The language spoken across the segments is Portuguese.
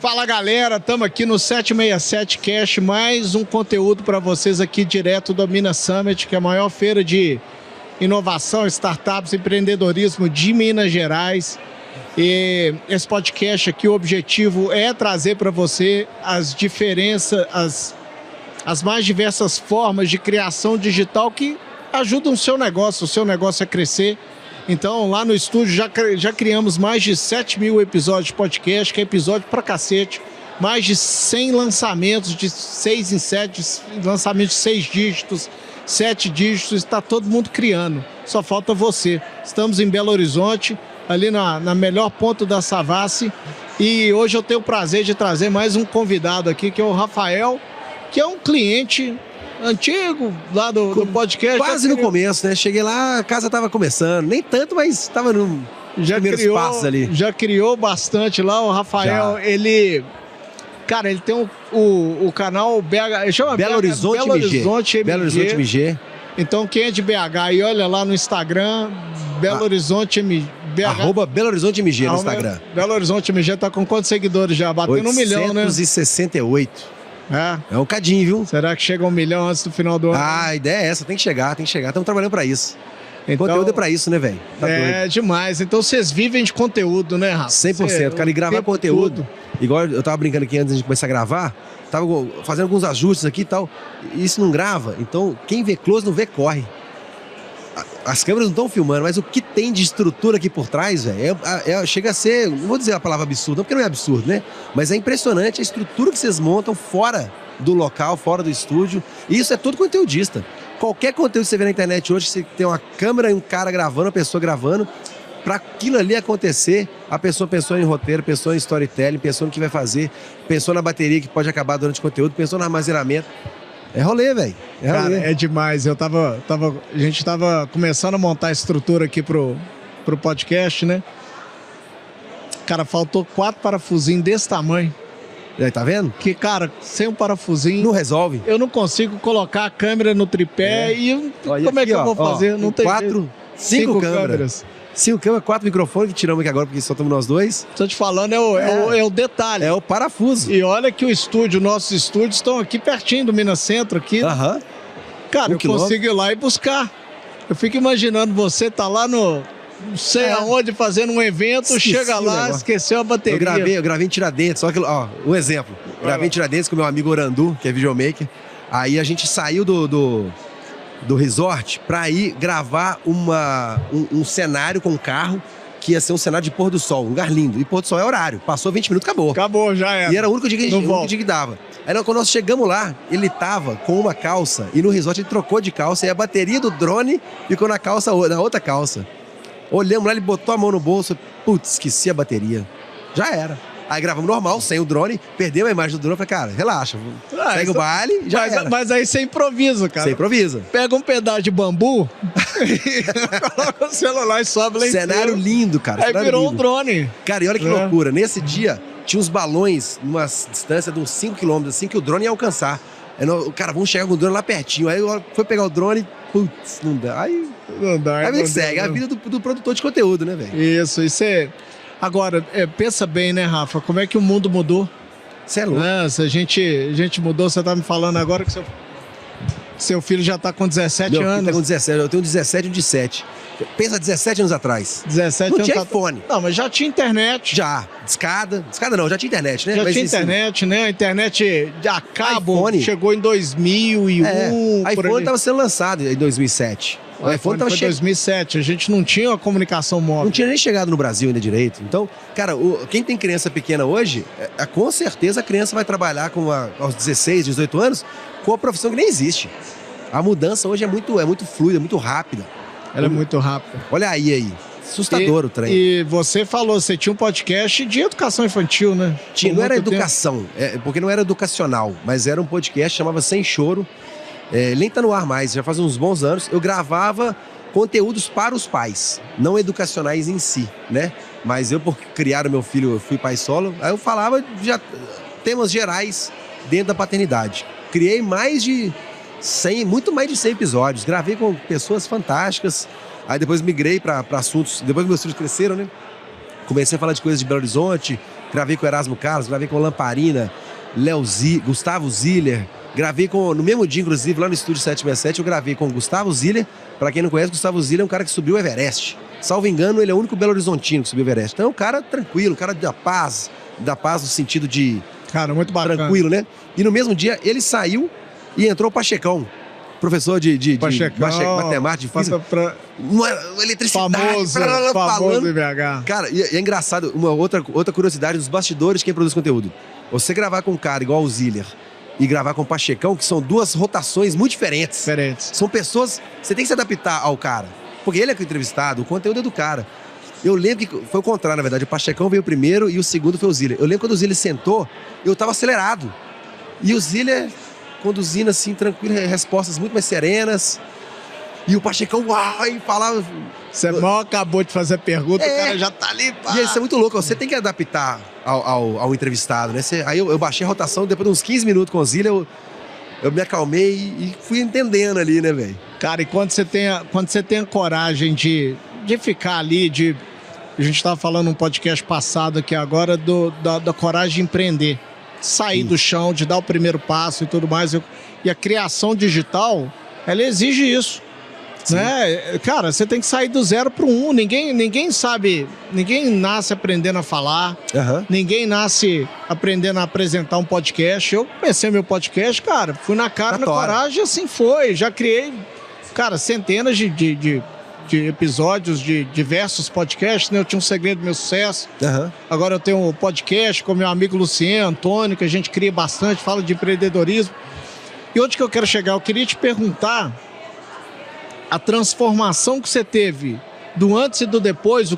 Fala galera, estamos aqui no 767 Cash, mais um conteúdo para vocês aqui direto do Minas Summit, que é a maior feira de inovação, startups, empreendedorismo de Minas Gerais. E esse podcast aqui, o objetivo é trazer para você as diferenças, as mais diversas formas de criação digital que ajudam o seu negócio a crescer. Então, lá no estúdio já criamos mais de 7 mil episódios de podcast, que é episódio pra cacete. Mais de 100 lançamentos de 6 em 7, lançamentos de 6 dígitos, 7 dígitos, está todo mundo criando. Só falta você. Estamos em Belo Horizonte, ali na melhor ponta da Savassi. E hoje eu tenho o prazer de trazer mais um convidado aqui, que é o Rafael, que é um cliente antigo lá do podcast. Quase no começo, né? Cheguei lá, a casa tava começando. Nem tanto, mas tava no primeiros passos ali. Já criou bastante lá. O Rafael, ele tem o canal chama Belo Horizonte MG. Belo Horizonte MG. Então quem é de BH e olha lá no Instagram, Belo Horizonte MG. Arroba Belo Horizonte MG no Instagram. Belo Horizonte MG tá com quantos seguidores já? Batendo 1 milhão, né? 868. É um cadinho, viu? Será que chega a 1 milhão antes do final do ano? A ideia é essa, tem que chegar. Estamos trabalhando pra isso. Então, conteúdo é pra isso, né, velho? Tá doido. Demais. Então vocês vivem de conteúdo, né, Rafa? 100%. Cara, e gravar conteúdo. Igual eu tava brincando aqui antes de começar a gravar, tava fazendo alguns ajustes aqui e tal. E isso não grava. Então, quem vê close não vê corre. As câmeras não estão filmando, mas o que tem de estrutura aqui por trás, velho, chega a ser, não vou dizer a palavra absurdo, porque não é absurdo, né? Mas é impressionante a estrutura que vocês montam fora do local, fora do estúdio. E isso é todo conteudista. Qualquer conteúdo que você vê na internet hoje, você tem uma câmera e um cara gravando, uma pessoa gravando. Para aquilo ali acontecer, a pessoa pensou em roteiro, pensou em storytelling, pensou no que vai fazer, pensou na bateria que pode acabar durante o conteúdo, pensou no armazenamento. É rolê, velho. Cara, é demais. A gente tava começando a montar a estrutura aqui pro podcast, né? Cara, faltou 4 parafusinhos desse tamanho. E aí, tá vendo? Que, cara, sem um parafusinho... Não resolve. Eu não consigo colocar a câmera no tripé e... Olha como aqui, é que eu vou fazer? Não tem 5 câmeras. 5 câmeras, 4 microfones que tiramos aqui agora porque só estamos nós dois. Tô te falando, é o detalhe. É o parafuso. E olha que nossos estúdios estão aqui pertinho do Minas Centro aqui. Aham. Cara, eu consigo ir lá e buscar. Eu fico imaginando você tá lá no... Não sei aonde, fazendo um evento, chega lá, esqueceu a bateria. Eu gravei em Tiradentes, só que, um exemplo. Gravei em Tiradentes com meu amigo Orandu, que é videomaker. Aí a gente saiu do resort pra ir gravar um cenário com um carro que ia ser um cenário de pôr do sol, um lugar lindo. E pôr do sol é horário. Passou 20 minutos, acabou. Acabou, já era. E era o único dia que dava. Aí quando nós chegamos lá, ele tava com uma calça e no resort ele trocou de calça e a bateria do drone ficou na outra calça. Olhamos lá, ele botou a mão no bolso, putz, esqueci a bateria. Já era. Aí gravamos normal, sem o drone, perdeu a imagem do drone, falei, cara, relaxa, segue o baile, já era. Mas aí você improvisa, cara. Você improvisa. Pega um pedaço de bambu e coloca o celular e sobe lá em cima. Cenário lindo, cara. Aí virou um drone. Cara, e olha que loucura, nesse dia tinha uns balões numa distância de uns 5 km, assim, que o drone ia alcançar. Cara, vamos chegar com o drone lá pertinho. Aí foi pegar o drone, putz, não dá. Aí não dá. Aí que segue, a vida do produtor de conteúdo, né, velho? Isso é... Agora, pensa bem, né, Rafa? Como é que o mundo mudou? Você é louco. Se a gente mudou, você tá me falando agora que seu filho já tá com 17 Meu anos. Filho tá com 17, eu tenho 17 e 17. Pensa 17 anos atrás. 17 não anos tinha iPhone. Não, mas já tinha internet. Já. Discada não, já tinha internet, né? Já tinha internet, né? A internet a cabo chegou em 2001. O iPhone tava sendo lançado em 2007. O iPhone tava em 2007, a gente não tinha uma comunicação móvel. Não tinha nem chegado no Brasil ainda direito. Então, cara, quem tem criança pequena hoje, com certeza a criança vai trabalhar aos 16, 18 anos com a profissão que nem existe. A mudança hoje é muito fluida, muito rápida. Ela é muito rápida. Olha aí. Assustador o trem. E você falou, você tinha um podcast de educação infantil, né? Não era educação, porque não era educacional, mas era um podcast, chamava Sem Choro. Nem tá no ar mais, já faz uns bons anos. Eu gravava conteúdos para os pais, não educacionais em si, né? Mas eu, por criar o meu filho, eu fui pai solo, aí eu falava de temas gerais dentro da paternidade. Criei muito mais de 100 episódios, gravei com pessoas fantásticas. Aí depois migrei para assuntos, depois que meus filhos cresceram, né? Comecei a falar de coisas de Belo Horizonte, gravei com o Erasmo Carlos, gravei com o Lamparina, Gustavo Ziller, gravei no mesmo dia, inclusive, lá no Estúdio 767, eu gravei com o Gustavo Ziller. Pra quem não conhece, Gustavo Ziller é um cara que subiu o Everest. Salvo engano, ele é o único Belo Horizontino que subiu o Everest. Então é um cara tranquilo, um cara da paz no sentido de... Cara, muito bacana. Tranquilo, né? E no mesmo dia, ele saiu e entrou o Pachecão, professor de matemática, de física. Eletricidade. Famoso IBH. Cara, e é engraçado, uma outra curiosidade dos bastidores de quem produz conteúdo. Você gravar com um cara igual o Ziller e gravar com o Pachecão, que são duas rotações muito diferentes. São pessoas... Você tem que se adaptar ao cara. Porque ele é o entrevistado, o conteúdo é do cara. Eu lembro que foi o contrário, na verdade. O Pachecão veio primeiro e o segundo foi o Ziller. Eu lembro quando o Ziller sentou, eu tava acelerado. E o Ziller conduzindo assim, tranquilo, respostas muito mais serenas. E o Pachecão, e falava... Você mal acabou de fazer a pergunta, o cara já tá ali, pá. E isso é muito louco, você tem que adaptar ao entrevistado, né? Aí eu baixei a rotação, depois de uns 15 minutos com o Ziller, eu me acalmei e fui entendendo ali, né, velho? Cara, e quando você tem a coragem de ficar ali, a gente estava falando num podcast passado aqui agora da coragem de empreender, sair do chão, de dar o primeiro passo e tudo mais. E a criação digital, ela exige isso. Né? Cara, você tem que sair do 0 para o 1. Ninguém sabe, ninguém nasce aprendendo a falar, ninguém nasce aprendendo a apresentar um podcast. Eu comecei meu podcast, cara, fui na cara, na coragem, assim foi. Já criei, cara, centenas de episódios de diversos podcasts, né? Eu tinha um segredo do meu sucesso. Agora eu tenho um podcast com meu amigo Luciano, Antônio, que a gente cria bastante, fala de empreendedorismo. E onde que eu quero chegar? Eu queria te perguntar a transformação que você teve do antes e do depois,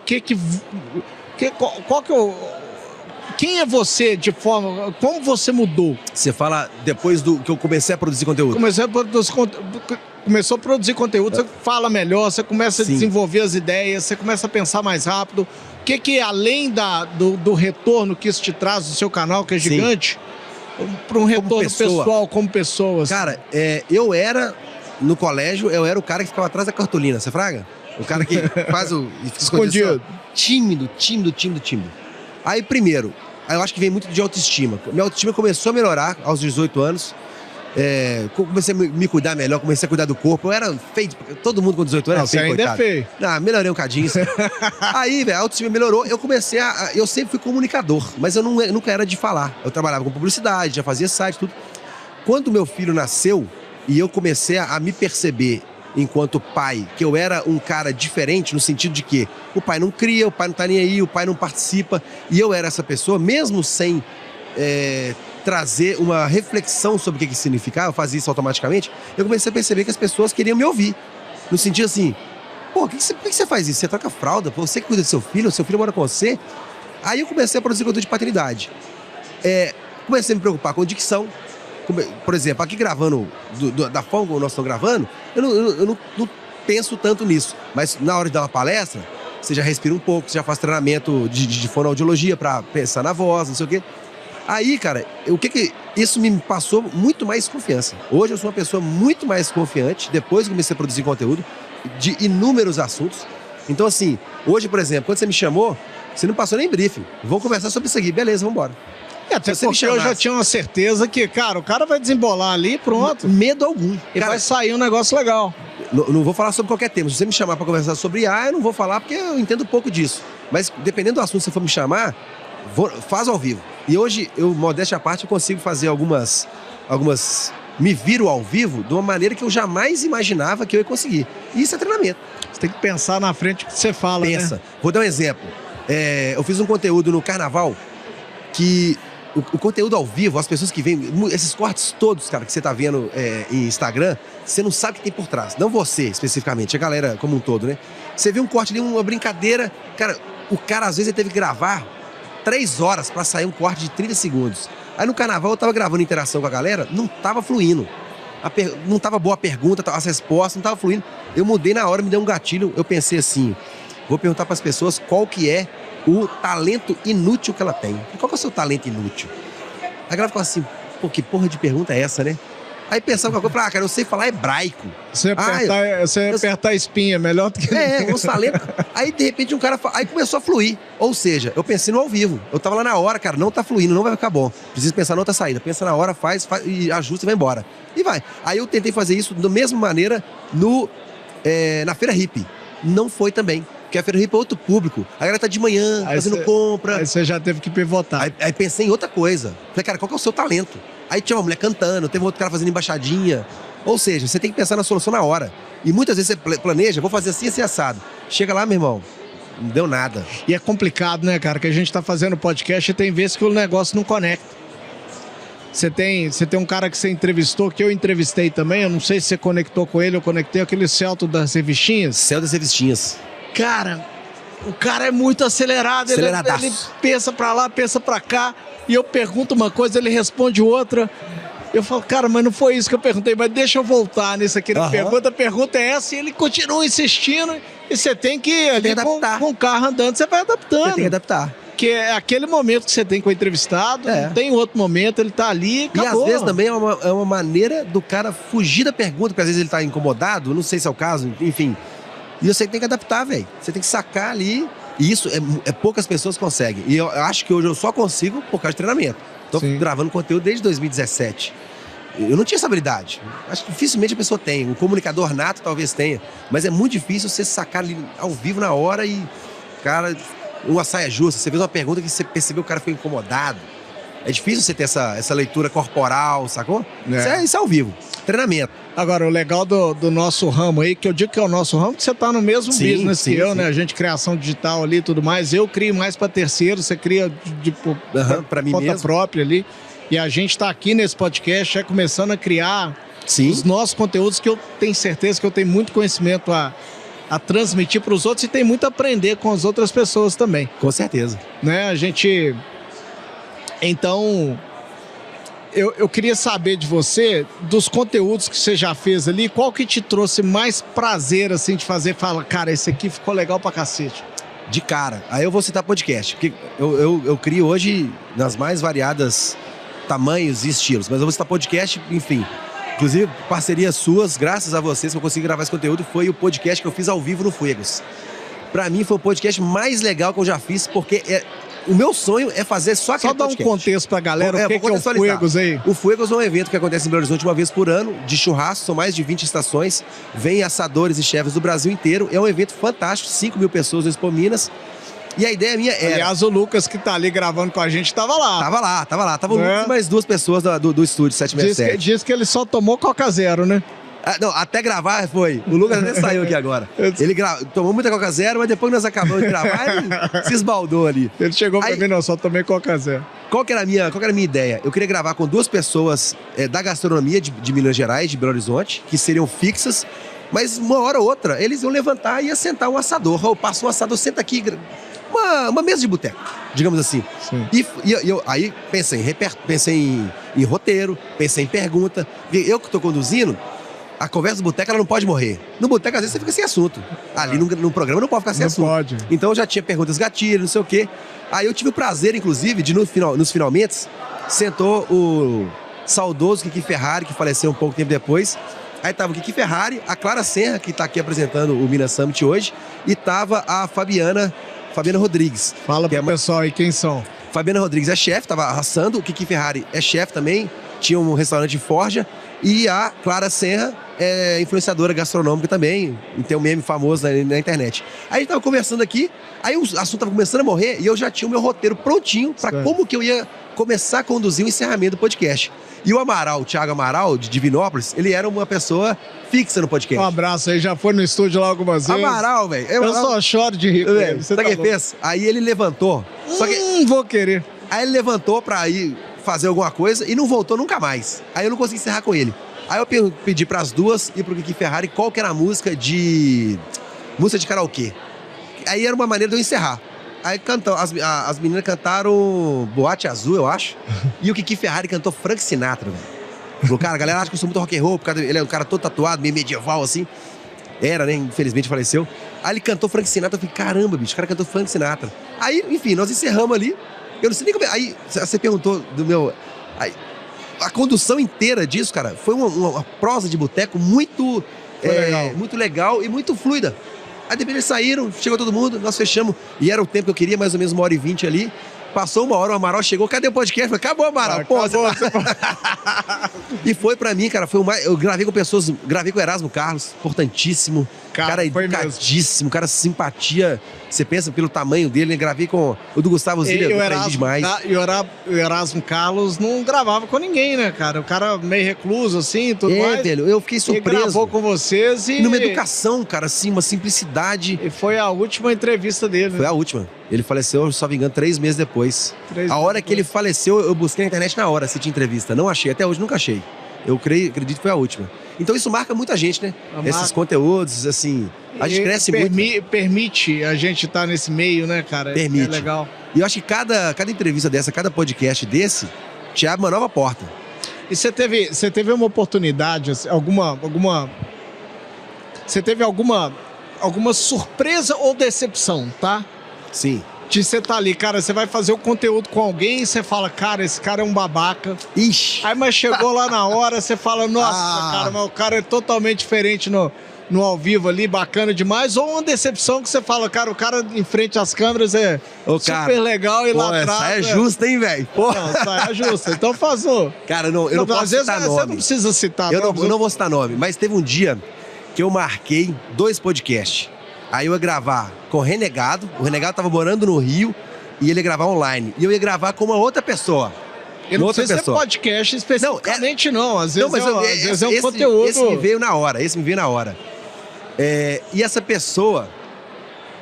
quem é você de forma, como você mudou? Você fala depois do que eu comecei a produzir conteúdo. Começou a produzir conteúdo, você fala melhor, você começa a desenvolver as ideias, você começa a pensar mais rápido. O que além do retorno que isso te traz do seu canal, que é gigante, para um retorno pessoal, como pessoa? Cara, eu era... No colégio, eu era o cara que ficava atrás da cartolina, você fraga? O cara que faz o... Escondido. Tímido. Aí, primeiro, eu acho que vem muito de autoestima. Minha autoestima começou a melhorar aos 18 anos. Comecei a me cuidar melhor, comecei a cuidar do corpo. Eu era feio, todo mundo com 18 anos era feio, coitado. Você ainda é feio. Melhorei um cadinho. Aí, velho, a autoestima melhorou. Eu sempre fui comunicador, mas eu nunca era de falar. Eu trabalhava com publicidade, já fazia site, tudo. Quando meu filho nasceu, e eu comecei a me perceber, enquanto pai, que eu era um cara diferente, no sentido de que o pai não cria, o pai não tá nem aí, o pai não participa, e eu era essa pessoa, mesmo sem trazer uma reflexão sobre o que significava, eu fazia isso automaticamente, eu comecei a perceber que as pessoas queriam me ouvir. No sentido assim, por que você faz isso? Você troca fralda? Você que cuida do seu filho mora com você? Aí eu comecei a produzir conteúdo de paternidade. Comecei a me preocupar com dicção. Por exemplo, aqui gravando, da forma como nós estamos gravando, eu não penso tanto nisso. Mas na hora de dar uma palestra, você já respira um pouco, você já faz treinamento de fonoaudiologia para pensar na voz, não sei o quê. Aí, cara, isso me passou muito mais confiança. Hoje eu sou uma pessoa muito mais confiante, depois que comecei a produzir conteúdo, de inúmeros assuntos. Então, assim, hoje, por exemplo, quando você me chamou, você não passou nem briefing. Vamos conversar sobre isso aqui. Beleza, vamos embora. Até porque eu já tinha uma certeza que, cara, o cara vai desembolar ali e pronto. Medo algum. E vai sair um negócio legal. Não vou falar sobre qualquer tema. Se você me chamar para conversar sobre IA, eu não vou falar porque eu entendo pouco disso. Mas dependendo do assunto que você for me chamar, faz ao vivo. E hoje, modéstia à parte, eu consigo fazer algumas... Me viro ao vivo de uma maneira que eu jamais imaginava que eu ia conseguir. E isso é treinamento. Você tem que pensar na frente que você fala, né? Vou dar um exemplo. Eu fiz um conteúdo no Carnaval que... O conteúdo ao vivo, as pessoas que vêm, esses cortes todos, cara, que você tá vendo em Instagram, você não sabe o que tem por trás. Não você, especificamente, a galera como um todo, né? Você vê um corte ali, uma brincadeira, cara, o cara às vezes ele teve que gravar 3 horas pra sair um corte de 30 segundos. Aí no Carnaval eu tava gravando interação com a galera, não tava fluindo. Não tava boa a pergunta, as respostas, não tava fluindo. Eu mudei na hora, me deu um gatilho, eu pensei assim, vou perguntar pras pessoas qual que é o talento inútil que ela tem. Qual que é o seu talento inútil? A galera ficou assim, pô, que porra de pergunta é essa, né? Aí pensava alguma coisa, cara, eu sei falar hebraico. Você apertar a espinha, melhor do que... uns talentos. Aí, de repente, aí começou a fluir. Ou seja, eu pensei no ao vivo. Eu tava lá na hora, cara, não tá fluindo, não vai ficar bom. Preciso pensar na outra saída. Pensa na hora, faz e ajusta e vai embora. E vai. Aí eu tentei fazer isso da mesma maneira na Feira Hippie. Não foi também. Porque a Feira Hippie é outro público. A galera tá de manhã, fazendo compra. Aí você já teve que pivotar. Aí pensei em outra coisa. Falei, cara, qual que é o seu talento? Aí tinha uma mulher cantando, teve outro cara fazendo embaixadinha. Ou seja, você tem que pensar na solução na hora. E muitas vezes você planeja, vou fazer assim, assim, assado. Chega lá, meu irmão, não deu nada. E é complicado, né, cara? Que a gente tá fazendo podcast e tem vezes que o negócio não conecta. Você tem um cara que você entrevistou, que eu entrevistei também, eu não sei se você conectou com ele, eu conectei aquele Celto das revistinhas. Celto das revistinhas. Cara, o cara é muito acelerado, ele pensa pra lá, pensa pra cá, e eu pergunto uma coisa, ele responde outra. Eu falo, cara, mas não foi isso que eu perguntei, mas deixa eu voltar nisso aqui. A pergunta é essa, e ele continua insistindo, e você tem que ali com o carro andando, você vai adaptando. Você tem que adaptar. Que é aquele momento que você tem com o entrevistado, não tem outro momento, ele tá ali, acabou. E às vezes também é uma maneira do cara fugir da pergunta, porque às vezes ele tá incomodado, não sei se é o caso, enfim. E você tem que adaptar, velho. Você tem que sacar ali. E isso poucas pessoas conseguem. E eu acho que hoje eu só consigo por causa de treinamento. Tô gravando conteúdo desde 2017. Eu não tinha essa habilidade. Acho que dificilmente a pessoa tem. Um comunicador nato talvez tenha. Mas é muito difícil você sacar ali ao vivo na hora e, cara, uma saia justa. Você fez uma pergunta que você percebeu que o cara foi incomodado. É difícil você ter essa leitura corporal, sacou? Isso é ao vivo. Treinamento. Agora, o legal do nosso ramo aí, que eu digo que é o nosso ramo, que você tá no mesmo business que eu, né? A gente, criação digital ali e tudo mais. Eu crio mais para terceiro, você cria para mim conta mesmo. Própria ali. E a gente tá aqui nesse podcast, começando a criar os nossos conteúdos, que eu tenho certeza que eu tenho muito conhecimento a transmitir para os outros e tem muito a aprender com as outras pessoas também. Com certeza. Né? A gente... Então... Eu queria saber de você, dos conteúdos que você já fez ali, qual que te trouxe mais prazer, assim, de fazer? Fala, cara, esse aqui ficou legal pra cacete. De cara. Aí eu vou citar podcast, porque eu crio hoje nas mais variadas tamanhos e estilos, mas eu vou citar podcast, enfim. Inclusive, parcerias suas, graças a vocês que eu consegui gravar esse conteúdo, foi o podcast que eu fiz ao vivo no Fuegos. Pra mim foi o podcast mais legal que eu já fiz, porque o meu sonho é fazer só aquele podcast. Só dar um contexto pra galera, o que é o Fuegos aí? O Fuegos é um evento que acontece em Belo Horizonte uma vez por ano, de churrasco, são mais de 20 estações, vem assadores e chefes do Brasil inteiro, é um evento fantástico, 5 mil pessoas no Expo Minas, e a ideia minha era... Aliás, o Lucas que tá ali gravando com a gente tava lá. Tava o Lucas e mais 2 pessoas do estúdio 767. Diz que ele só tomou Coca Zero, né? Não, até gravar foi. O Lucas até saiu aqui agora. Ele tomou muita Coca Zero, mas depois que nós acabamos de gravar, ele se esbaldou ali. Ele chegou pra mim, não, só tomei Coca Zero. Qual que era a minha ideia? Eu queria gravar com 2 pessoas da gastronomia de Minas Gerais, de Belo Horizonte, que seriam fixas, mas uma hora ou outra, eles iam levantar e ia sentar um assador. Passa um assador, senta aqui, uma mesa de boteco, digamos assim. E eu aí pensei em roteiro, pensei em pergunta. Eu que tô conduzindo, a conversa do boteco, ela não pode morrer. No boteco, às vezes, você fica sem assunto. Ali no programa não pode ficar sem assunto. Não pode. Então, eu já tinha perguntas gatilhas, não sei o quê. Aí eu tive o prazer, inclusive, de nos finalmente, sentou o saudoso Kiki Ferrari, que faleceu um pouco tempo depois. Aí tava o Kiki Ferrari, a Clara Serra, que tá aqui apresentando o Minas Summit hoje, e tava a Fabiana Rodrigues. Fala pro pessoal aí quem são. Fabiana Rodrigues é chefe, tava assando. O Kiki Ferrari é chefe também, tinha um restaurante de Forja. E a Clara Serra é influenciadora gastronômica também, e tem um meme famoso na internet. Aí a gente tava conversando aqui, aí o assunto tava começando a morrer e eu já tinha o meu roteiro prontinho para como que eu ia começar a conduzir o encerramento do podcast. E o Amaral, o Thiago Amaral, de Divinópolis, ele era uma pessoa fixa no podcast. Um abraço aí, já foi no estúdio lá algumas vezes. Amaral, velho. Eu só choro de rir com ele. Sabe o que ele fez? Aí ele levantou. Só que... vou querer. Aí ele levantou pra ir fazer alguma coisa e não voltou nunca mais. Aí eu não consegui encerrar com ele. Aí eu pedi pras 2 e pro Kiki Ferrari qual que era a música de karaokê. Aí era uma maneira de eu encerrar. Aí as meninas cantaram Boate Azul, eu acho. E o Kiki Ferrari cantou Frank Sinatra, velho. Falou, cara, a galera acha que eu sou muito rock and roll, porque ele é um cara todo tatuado, meio medieval, assim. Era, né? Infelizmente faleceu. Aí ele cantou Frank Sinatra, eu falei, caramba, bicho, o cara cantou Frank Sinatra. Aí, enfim, nós encerramos ali. Eu não sei nem como... Aí você perguntou do meu... a condução inteira disso, cara, foi uma prosa de boteco muito legal e muito fluida. Aí depois eles saíram, chegou todo mundo, nós fechamos, e era o tempo que eu queria, mais ou menos 1h20 ali. Passou 1 hora, o Amaral chegou, cadê o podcast? Falei, acabou, Amaral. Pô, acabou, você tá... E foi pra mim, cara, foi eu gravei com pessoas, gravei com o Erasmo Carlos, importantíssimo, cara educadíssimo, cara simpatia, você pensa pelo tamanho dele, né? Gravei com o do Gustavo Zilha, eu aprendi demais. E o Erasmo Carlos não gravava com ninguém, né, cara? O cara meio recluso, assim, tudo mais. Velho, eu fiquei surpreso. Ele gravou com vocês e... numa educação, cara, assim, uma simplicidade. E foi a última entrevista dele, né? Foi a última. Ele faleceu, só me engano, 3 meses depois. A hora que ele faleceu, eu busquei na internet na hora se tinha entrevista. Não achei, até hoje nunca achei. Eu acredito que foi a última. Então isso marca muita gente, né? Esses conteúdos, assim, a gente cresce muito. Permite a gente estar nesse meio, né, cara? Permite. É legal. E eu acho que cada entrevista dessa, cada podcast desse, te abre uma nova porta. E você teve uma oportunidade, você teve alguma surpresa ou decepção, tá? Sim. De você tá ali, cara, você vai fazer o conteúdo com alguém e você fala, cara, esse cara é um babaca. Ixi. Aí, mas chegou lá na hora, você fala, nossa, cara, mas o cara é totalmente diferente no ao vivo ali, bacana demais. Ou uma decepção que você fala, cara, o cara em frente às câmeras é super legal e lá atrás... Essa é justa, hein, velho? Não, essa é justa. Então faz o... Cara, eu não posso citar nome. Você não precisa citar eu não vou citar nome, mas teve um dia que eu marquei 2 podcasts. Aí eu ia gravar com o Renegado tava morando no Rio e ele ia gravar online. E eu ia gravar com uma outra pessoa. Eu não sei se é podcast especificamente, não. Às vezes é um conteúdo... Esse me veio na hora, e essa pessoa,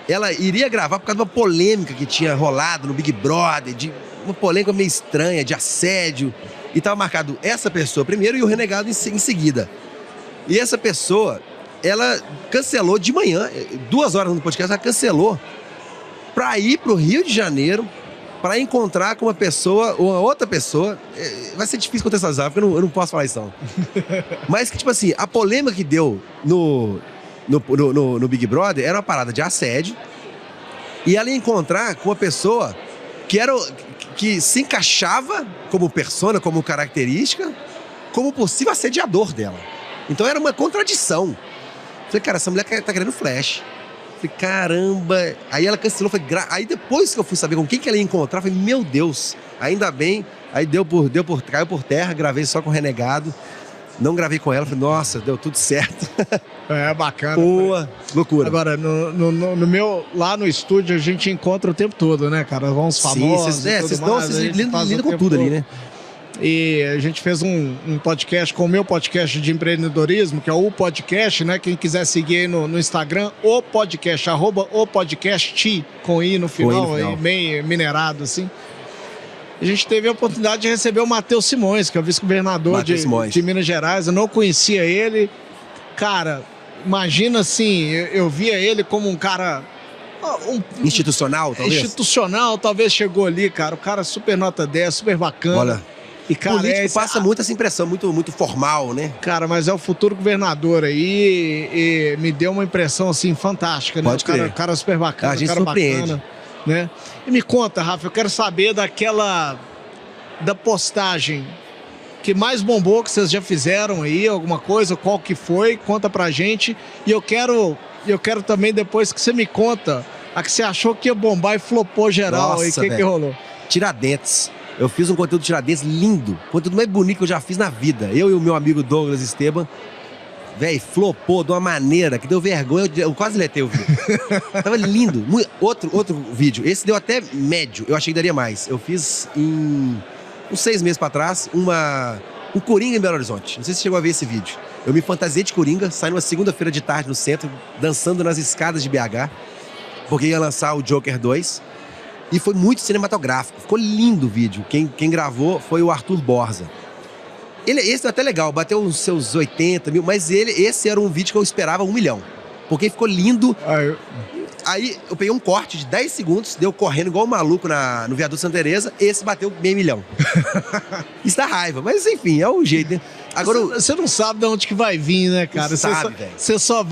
ela iria gravar por causa de uma polêmica que tinha rolado no Big Brother, de uma polêmica meio estranha, de assédio. E tava marcado essa pessoa primeiro e o Renegado em seguida. E essa pessoa... ela cancelou de manhã, 2 horas no podcast, ela cancelou pra ir pro Rio de Janeiro pra encontrar com uma outra pessoa. Vai ser difícil contextualizar, porque eu não posso falar isso não. Mas que, tipo assim, a polêmica que deu no Big Brother era uma parada de assédio e ela ia encontrar com uma pessoa que se encaixava como persona, como característica, como possível assediador dela. Então era uma contradição. Falei, cara, essa mulher tá querendo flash. Falei, caramba. Aí ela cancelou. Aí depois que eu fui saber com quem que ela ia encontrar, falei, meu Deus, ainda bem. Aí caiu por terra, gravei só com o Renegado. Não gravei com ela, falei, nossa, deu tudo certo. É, bacana. Boa, loucura. Agora, lá no estúdio a gente encontra o tempo todo, né, cara? Vamos famosos. Sim, vocês lidam com tudo ali, né? E a gente fez um podcast com o meu podcast de empreendedorismo, que é o podcast, né? Quem quiser seguir aí no Instagram, o podcast, @opodcast, com I no final, aí, bem minerado, assim. A gente teve a oportunidade de receber o Matheus Simões, que é o vice-governador de Minas Gerais. Eu não conhecia ele. Cara, imagina assim, eu via ele como um cara... institucional, talvez? Institucional, talvez chegou ali, cara. O cara super nota 10, super bacana. Olha... E, cara, político passa muito essa impressão, muito formal, né? Cara, mas é o futuro governador aí e me deu uma impressão, assim, fantástica, né? Pode crer. O cara super bacana, a gente cara surpreende. Bacana, né? E me conta, Rafa, eu quero saber da postagem que mais bombou, que vocês já fizeram aí, alguma coisa, qual que foi, conta pra gente. E eu quero também depois que você me conta a que você achou que ia bombar e flopou geral. Nossa, aí, o que rolou? Tiradentes. Eu fiz um conteúdo de Tiradentes lindo. O conteúdo mais bonito que eu já fiz na vida. Eu e o meu amigo Douglas Esteban. Véi, flopou de uma maneira que deu vergonha. Eu quase letei o vídeo. Tava lindo. Outro vídeo. Esse deu até médio. Eu achei que daria mais. Eu fiz uns 6 meses pra trás um Coringa em Belo Horizonte. Não sei se você chegou a ver esse vídeo. Eu me fantasiei de Coringa. Saí numa segunda-feira de tarde no centro, dançando nas escadas de BH. Porque ia lançar o Joker 2. E foi muito cinematográfico. Ficou lindo o vídeo. Quem gravou foi o Arthur Borza. Esse é até legal, bateu uns seus 80 mil, mas esse era um vídeo que eu esperava 1 milhão. Porque ficou lindo. Aí eu peguei um corte de 10 segundos, deu correndo igual um maluco no viaduto Santa Teresa, esse bateu meio milhão. Isso dá raiva, mas enfim, é o jeito, né? Agora, você não sabe de onde que vai vir, né, cara? Você só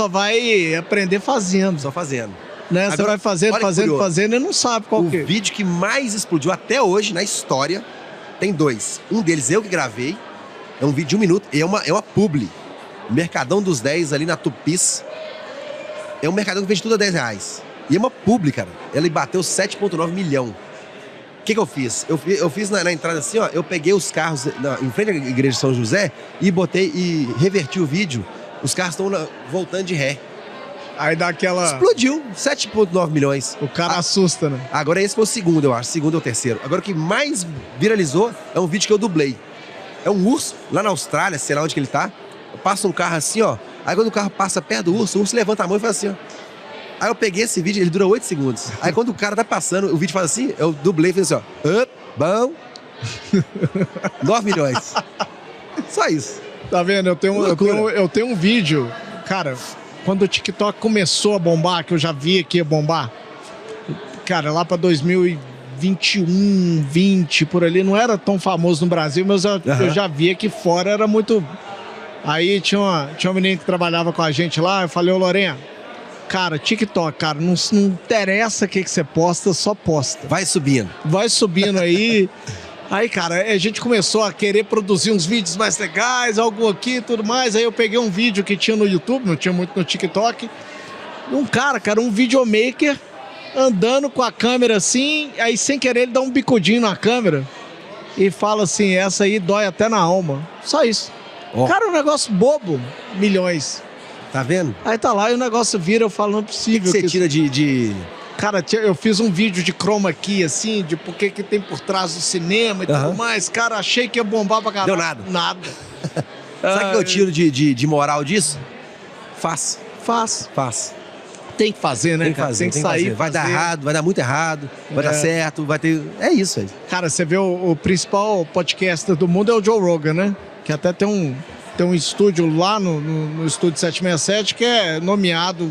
vai aprender fazendo. Só fazendo. Né? Você vai fazendo e não sabe qual que é. O vídeo que mais explodiu até hoje na história Tem 2. Um deles eu que gravei. É um vídeo de 1 minuto. E é uma publi. Mercadão dos 10 ali na Tupis. É um mercadão que vende tudo a R$10. E é uma publi, cara. Ele bateu 7,9 milhão. O que eu fiz? Eu fiz na entrada assim, ó. Eu peguei os carros em frente à igreja de São José e botei e reverti o vídeo. Os carros estão voltando de ré. Aí dá aquela... Explodiu. 7,9 milhões. O cara assusta, né? Agora esse foi o segundo, eu acho. Segundo ou terceiro. Agora o que mais viralizou é um vídeo que eu dublei. É um urso, lá na Austrália, sei lá onde que ele tá. Passa um carro assim, ó. Aí quando o carro passa perto do urso, o urso levanta a mão e faz assim, ó. Aí eu peguei esse vídeo, ele dura 8 segundos. Aí quando o cara tá passando, o vídeo faz assim, eu dublei e fiz assim, ó. Bom. 9 milhões. Só isso. Tá vendo? Eu tenho um vídeo, cara, quando o TikTok começou a bombar, que eu já vi que ia bombar, cara, lá pra 2021, 20, por ali, não era tão famoso no Brasil, mas eu já via que fora era muito... Aí tinha uma menina que trabalhava com a gente lá, eu falei, ô Lorena, cara, TikTok, cara, não interessa o que você posta, só posta. Vai subindo. Vai subindo aí. Aí, cara, a gente começou a querer produzir uns vídeos mais legais, algo aqui e tudo mais. Aí eu peguei um vídeo que tinha no YouTube, não tinha muito no TikTok. Um cara, um videomaker, andando com a câmera assim, aí sem querer ele dá um bicudinho na câmera e fala assim, essa aí dói até na alma. Só isso. Oh. Cara, um negócio bobo, milhões. Tá vendo? Aí tá lá e o negócio vira, eu falo, não é possível. O que você tira de... Cara, eu fiz um vídeo de chroma key, assim, de por que tem por trás do cinema e tudo mais. Cara, achei que ia bombar pra caralho. Deu nada. Nada. Sabe o que eu tiro de moral disso? Faz. Tem que fazer, né, cara? Tem que sair. Vai dar errado, vai dar muito errado, vai dar certo, vai ter... É isso aí. Cara, você vê o principal podcaster do mundo é o Joe Rogan, né? Que até tem um estúdio lá no estúdio 767 que é nomeado...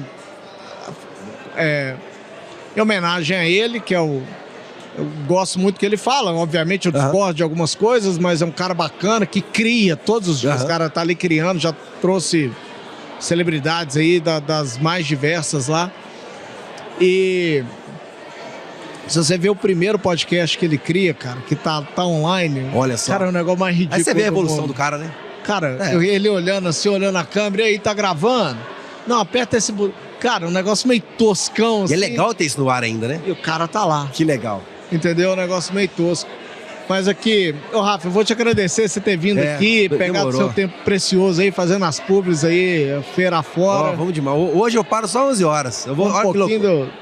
em homenagem a ele, que eu gosto muito que ele fala, obviamente eu discordo de algumas coisas, mas é um cara bacana, que cria todos os dias, o cara tá ali criando, já trouxe celebridades aí das mais diversas lá, e se você vê o primeiro podcast que ele cria, cara, que tá online, olha só, cara, é um negócio mais ridículo. Aí você vê a evolução do cara, né? Cara, ele olhando assim, olhando a câmera, e aí, tá gravando? Não, aperta esse botão. Cara, um negócio meio toscão, assim. E é legal ter isso no ar ainda, né? E o cara tá lá. Que legal. Entendeu? Um negócio meio tosco. Mas aqui, Rafa, eu vou te agradecer você ter vindo aqui, pegado o seu tempo precioso aí, fazendo as pubs aí, feira fora. Vamos demais. Hoje eu paro só 11 horas. Eu vou,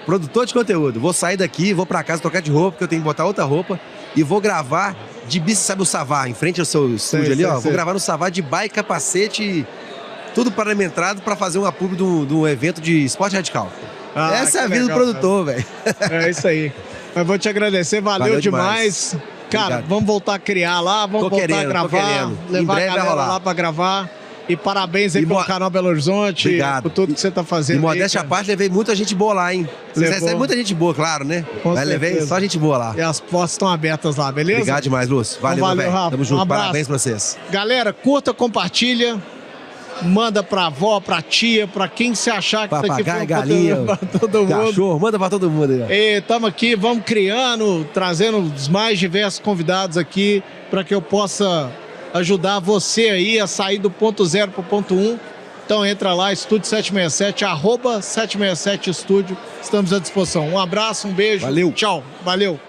produtor de conteúdo. Vou sair daqui, vou pra casa trocar de roupa, porque eu tenho que botar outra roupa. E vou gravar de bici, sabe o Savá, em frente ao seu estúdio ali, ó. Vou gravar no Savá de bike, capacete, tudo parametrado pra fazer uma pub de um evento de esporte radical. Essa é a vida do produtor, velho. É isso aí. Mas vou te agradecer, valeu demais. Cara, obrigado. Vamos voltar a criar lá, vamos voltar a gravar, levar a galera lá pra gravar. E parabéns aí pelo canal Belo Horizonte, obrigado. Por tudo que você tá fazendo. E modéstia à parte, levei muita gente boa lá, hein? Você recebe muita gente boa, claro, né? Mas levei só gente boa lá. E as portas estão abertas lá, beleza? Obrigado demais, Lúcio. Valeu, velho. Tamo junto. Parabéns pra vocês. Galera, curta, compartilha. Manda pra avó, pra tia, pra quem você achar que papagaio, isso aqui foi galinha, pra todo mundo. Cachorro, manda pra todo mundo aí. Estamos aqui, vamos criando, trazendo os mais diversos convidados aqui para que eu possa ajudar você aí a sair do ponto 0 pro ponto 1. Então entra lá, Estúdio 767, @767 Estúdio. Estamos à disposição. Um abraço, um beijo. Valeu. Tchau. Valeu.